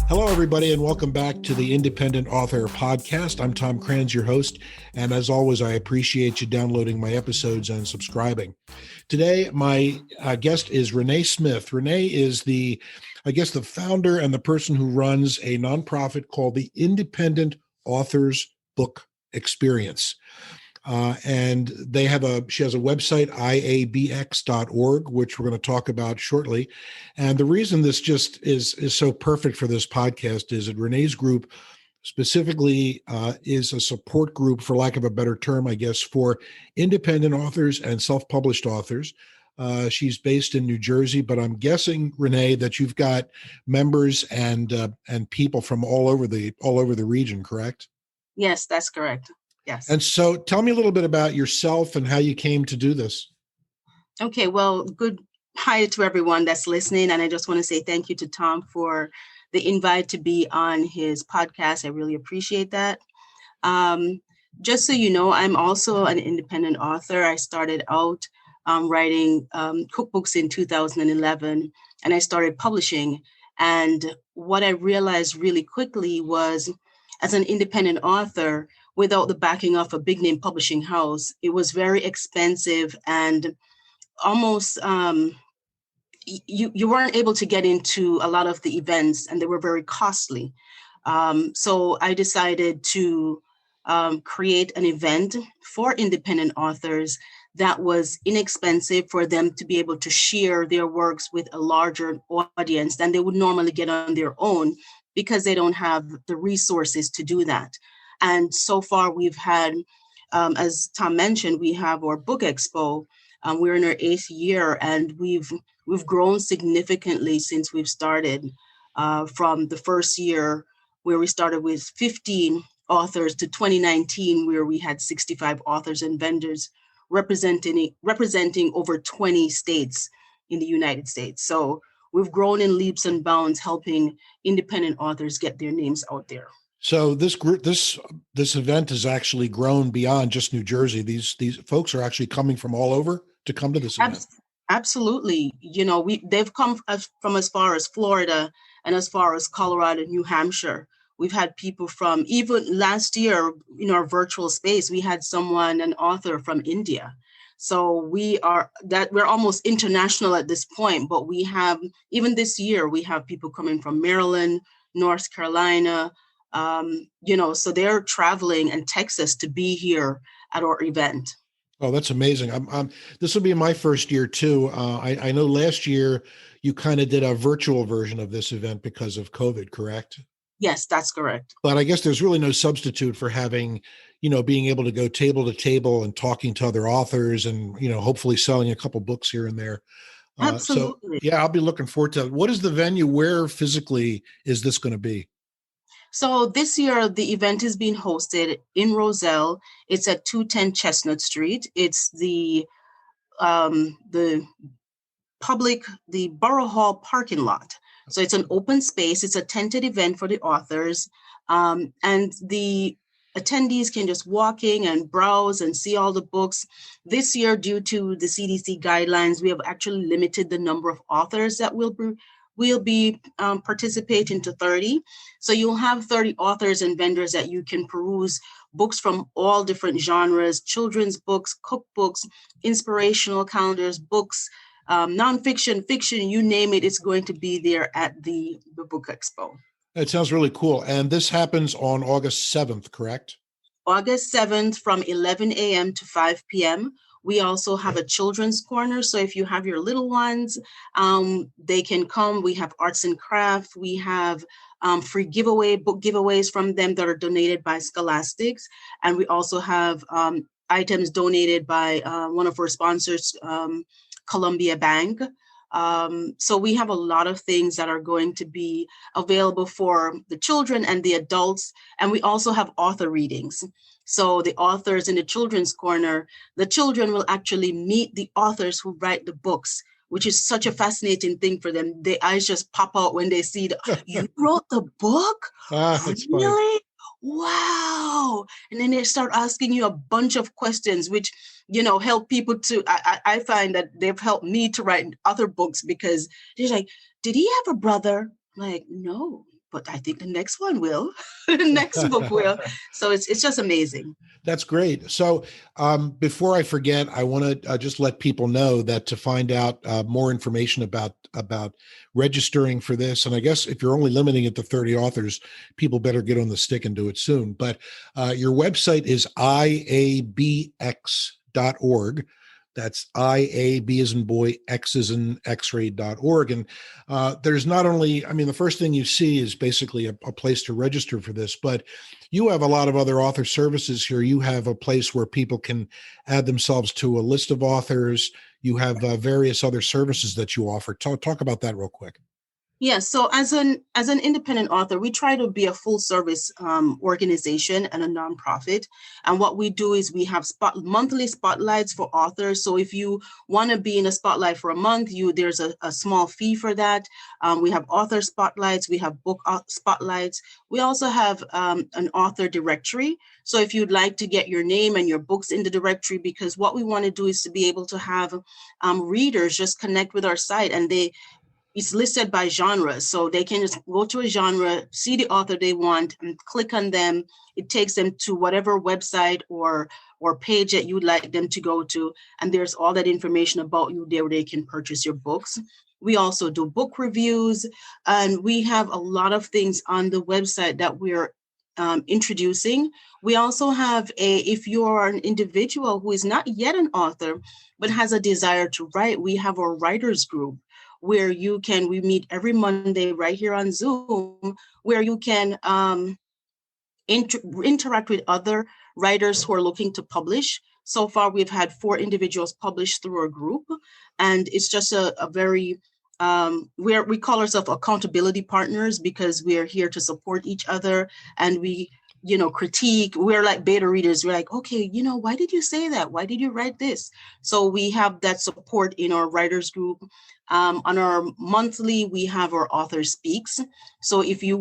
Hello, everybody, and welcome back to the Independent Author Podcast. I'm Tom Kranz, your host, and as always, I appreciate you downloading my episodes and subscribing. Today, my guest is Renaee Smith. Renaee is the founder and the person who runs a nonprofit called the Independent Authors Book Experience. And she has a website, iabx.org, which we're going to talk about shortly. And the reason this just is so perfect for this podcast is that Renaee's group specifically is a support group, for lack of a better term, I guess, for independent authors and self-published authors. She's based in New Jersey, but I'm guessing, Renaee, that you've got members and people from all over the region, correct? Yes, that's correct. Yes. And so tell me a little bit about yourself and how you came to do this. Okay, well, good hi to everyone that's listening. And I just want to say thank you to Tom for the invite to be on his podcast. I really appreciate that. Just so you know, I'm also an independent author. I started out writing cookbooks in 2011, and I started publishing. And what I realized really quickly was, as an independent author, without the backing of a big name publishing house, it was very expensive and almost you weren't able to get into a lot of the events, and they were very costly. So I decided to create an event for independent authors that was inexpensive for them to be able to share their works with a larger audience than they would normally get on their own, because they don't have the resources to do that. And so far we've had, as Tom mentioned, we have our book expo. We're in our 8th year, and we've grown significantly since we've started, from the first year where we started with 15 authors to 2019, where we had 65 authors and vendors representing over 20 states in the United States. So we've grown in leaps and bounds, helping independent authors get their names out there. So this event has actually grown beyond just New Jersey. These folks are actually coming from all over to come to this event. Absolutely. You know, they've come from as far as Florida and as far as Colorado, New Hampshire. We've had people from, even last year in our virtual space, we had an author from India. So we're almost international at this point, but we have, even this year, we have people coming from Maryland, North Carolina, so they're traveling, and Texas, to be here at our event. Oh, that's amazing. This will be my first year too. I know last year you kind of did a virtual version of this event because of COVID, correct? Yes, that's correct. But I guess there's really no substitute for having, being able to go table to table and talking to other authors and, hopefully selling a couple books here and there. Absolutely. So, yeah, I'll be looking forward to it. What is the venue? Where physically is this going to be? So this year, the event is being hosted in Roselle. It's at 210 Chestnut Street. It's the Borough Hall parking lot. So it's an open space. It's a tented event for the authors. And the attendees can just walk in and browse and see all the books. This year, due to the CDC guidelines, we have actually limited the number of authors that will be participating to 30. So you'll have 30 authors and vendors that you can peruse books from all different genres: children's books, cookbooks, inspirational calendars, books, nonfiction, fiction, you name it, it's going to be there at the Book Expo. It sounds really cool. And this happens on August 7th, correct? August 7th from 11 a.m. to 5 p.m. We also have a children's corner. So if you have your little ones, they can come. We have arts and crafts. We have free book giveaways from them that are donated by Scholastics. And we also have items donated by one of our sponsors, Columbia Bank. So we have a lot of things that are going to be available for the children and the adults. And we also have author readings. So the authors in the children's corner, the children will actually meet the authors who write the books, which is such a fascinating thing for them. Their eyes just pop out when they see you wrote the book? Really? Wow. And then they start asking you a bunch of questions, which, help people to, I find that they've helped me to write other books, because they're like, did he have a brother? I'm like, no, but I think the next one will. The next book will. So it's just amazing. That's great. So before I forget, I want to just let people know that to find out more information about registering for this, and I guess if you're only limiting it to 30 authors, people better get on the stick and do it soon. But your website is iabx.org. That's IAB as in boy, X as in X-ray.org. And there's not only, I mean, the first thing you see is basically a place to register for this, but you have a lot of other author services here. You have a place where people can add themselves to a list of authors. You have various other services that you offer. Talk about that real quick. Yes. So as an independent author, we try to be a full service organization and a nonprofit. And what we do is we have monthly spotlights for authors. So if you want to be in a spotlight for a month, there's a small fee for that. We have author spotlights. We have book spotlights. We also have an author directory. So if you'd like to get your name and your books in the directory, because what we want to do is to be able to have readers just connect with our site, and it's listed by genre. So they can just go to a genre, see the author they want, and click on them. It takes them to whatever website or page that you'd like them to go to. And there's all that information about you there where they can purchase your books. We also do book reviews, and we have a lot of things on the website that we're introducing. We also have if you are an individual who is not yet an author, but has a desire to write, we have a writers group where we meet every Monday right here on Zoom, where you can interact with other writers who are looking to publish. So far, we've had 4 individuals publish through our group, and it's just a very, we call ourselves accountability partners, because we're here to support each other, and we critique. We're like beta readers. We're like, okay, why did you say that? Why did you write this? So we have that support in our writers group. On our monthly, we have our author speaks. So if you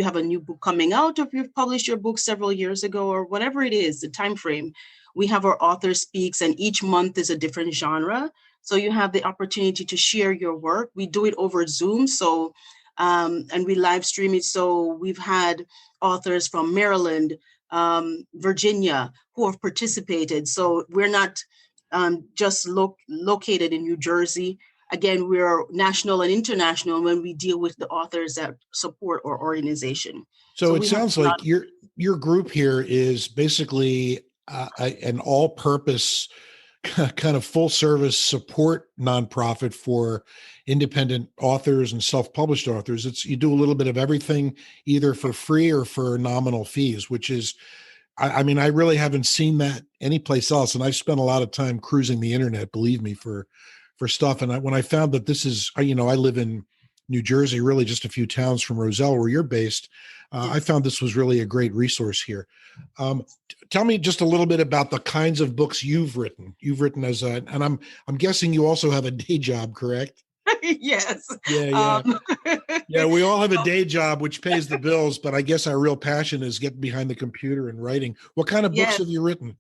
have a new book coming out, or if you've published your book several years ago, or whatever it is, the time frame, we have our author speaks, and each month is a different genre. So you have the opportunity to share your work. We do it over Zoom. So and we live stream it. So we've had authors from Maryland, Virginia, who have participated. So we're not just located in New Jersey. Again, we're national and international when we deal with the authors that support our organization. So it sounds like your group here is basically an all-purpose kind of full-service support nonprofit for independent authors and self-published authors. You do a little bit of everything, either for free or for nominal fees, which is, I mean, I really haven't seen that anyplace else. And I've spent a lot of time cruising the internet, believe me, for stuff. And when I found that this is, I live in New Jersey, really just a few towns from Roselle, where you're based. I found this was really a great resource here. Tell me just a little bit about the kinds of books you've written. You've written and I'm guessing you also have a day job, correct? Yes. Yeah. Yeah, we all have a day job which pays the bills, but I guess our real passion is getting behind the computer and writing. What kind of books have you written?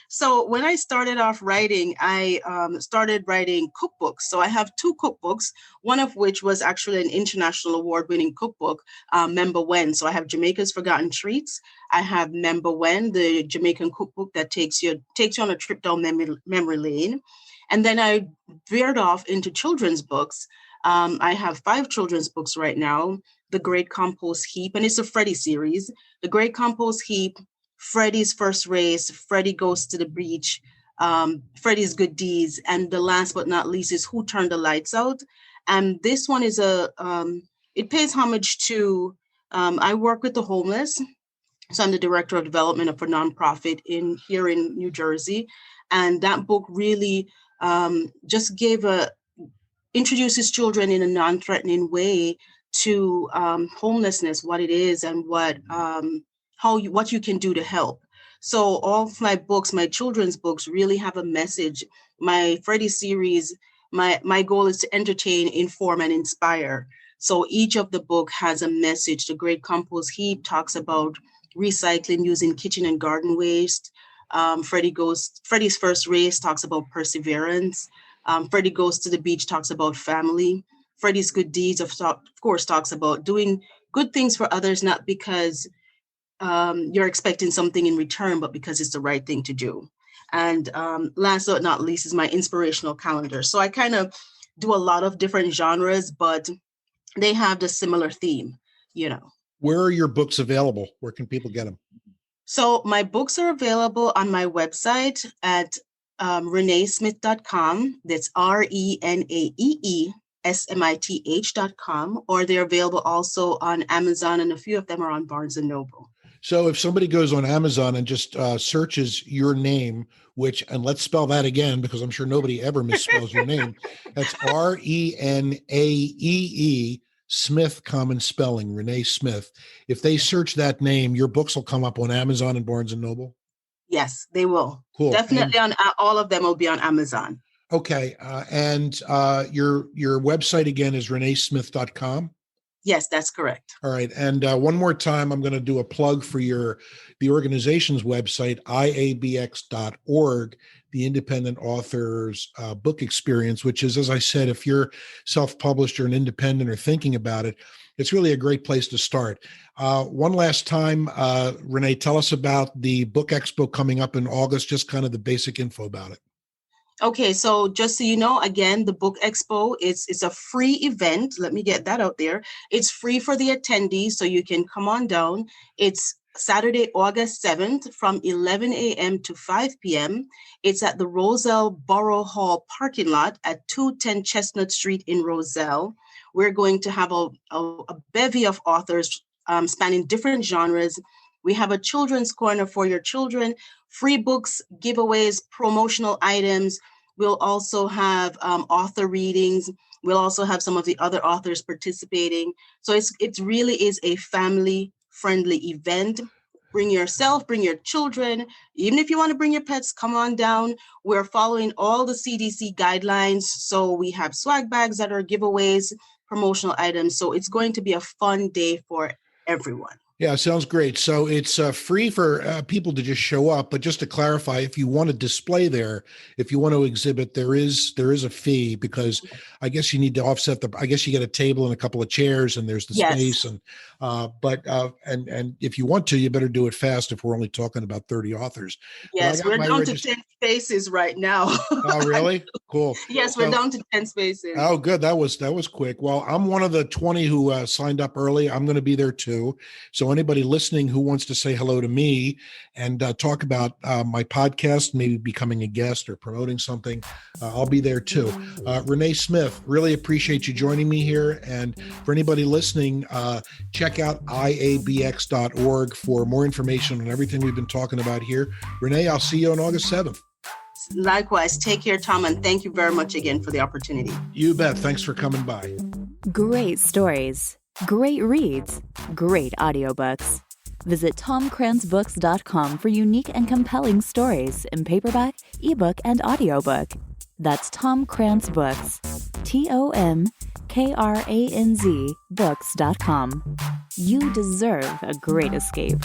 So when I started off writing, I started writing cookbooks. So I have 2 cookbooks, one of which was actually an international award-winning cookbook, Member When. So I have Jamaica's Forgotten Treats. I have Member When, the Jamaican cookbook that takes you on a trip down memory lane. And then I veered off into children's books. I have 5 children's books right now. The Great Compost Heap, and it's a Freddie series. The Great Compost Heap, Freddie's First Race, Freddie Goes to the Beach, Freddie's Good Deeds, and the last but not least is Who Turned the Lights Out. And this one is it pays homage to, I work with the homeless. So I'm the director of development for a nonprofit here in New Jersey. And that book really just introduces children in a non-threatening way to homelessness, what it is, and what you can do to help. So all of my books, my children's books, really have a message. My Freddie series, my goal is to entertain, inform, and inspire. So each of the book has a message. The Great Compost Heap talks about recycling using kitchen and garden waste. Freddie's First Race talks about perseverance. Freddie Goes to the Beach talks about family. Freddie's Good Deeds, of course, talks about doing good things for others, not because you're expecting something in return, but because it's the right thing to do. And last but not least is my inspirational calendar. So I kind of do a lot of different genres, but they have the similar theme, you know. Where are your books available? Where can people get them? So my books are available on my website at renaesmith.com. That's RenaeeSmith.com, or they're available also on Amazon, and a few of them are on Barnes & Noble. So if somebody goes on Amazon and just searches your name, and let's spell that again, because I'm sure nobody ever misspells your name. That's Renaee Smith, common spelling, Renaee Smith. If they search that name, your books will come up on Amazon and Barnes and Noble? Yes, they will. Cool. Definitely all of them will be on Amazon. Okay. And your website again is renaesmith.com? Yes, that's correct. All right. And one more time, I'm going to do a plug for the organization's website, iabx.org, the Independent Authors Book Experience, which is, as I said, if you're self-published or an independent or thinking about it, it's really a great place to start. One last time, Renaee, tell us about the Book Expo coming up in August, just kind of the basic info about it. Okay, so just so you know, again, the Book Expo is a free event. Let me get that out there. It's free for the attendees, so you can come on down. It's Saturday, August 7th from 11 a.m. to 5 p.m. It's at the Roselle Borough Hall parking lot at 210 Chestnut Street in Roselle. We're going to have a bevy of authors spanning different genres. We have a children's corner for your children, free books, giveaways, promotional items. We'll also have author readings. We'll also have some of the other authors participating. So it really is a family-friendly event. Bring yourself, bring your children. Even if you want to bring your pets, come on down. We're following all the CDC guidelines. So we have swag bags that are giveaways, promotional items. So it's going to be a fun day for everyone. Yeah, sounds great. So it's free for people to just show up. But just to clarify, if you want to display there, if you want to exhibit, there is a fee, because I guess you need to offset I guess you get a table and a couple of chairs, and there's the space. And but if you want to, you better do it fast if we're only talking about 30 authors. Yes, we're down to 10 spaces right now. Oh, really? Cool. Yes, we're down to 10 spaces. Oh, good. That was quick. Well, I'm one of the 20 who signed up early. I'm going to be there too. So anybody listening who wants to say hello to me and talk about my podcast, maybe becoming a guest or promoting something, I'll be there too. Renaee Smith, really appreciate you joining me here. And for anybody listening, check out iabx.org for more information on everything we've been talking about here. Renaee, I'll see you on August 7th. Likewise. Take care, Tom, and thank you very much again for the opportunity. You bet. Thanks for coming by. Great stories, great reads, great audiobooks. Visit TomCransBooks.com for unique and compelling stories in paperback, ebook, and audiobook. That's Tom Krans Books. TomKranz Books.com. You deserve a great escape.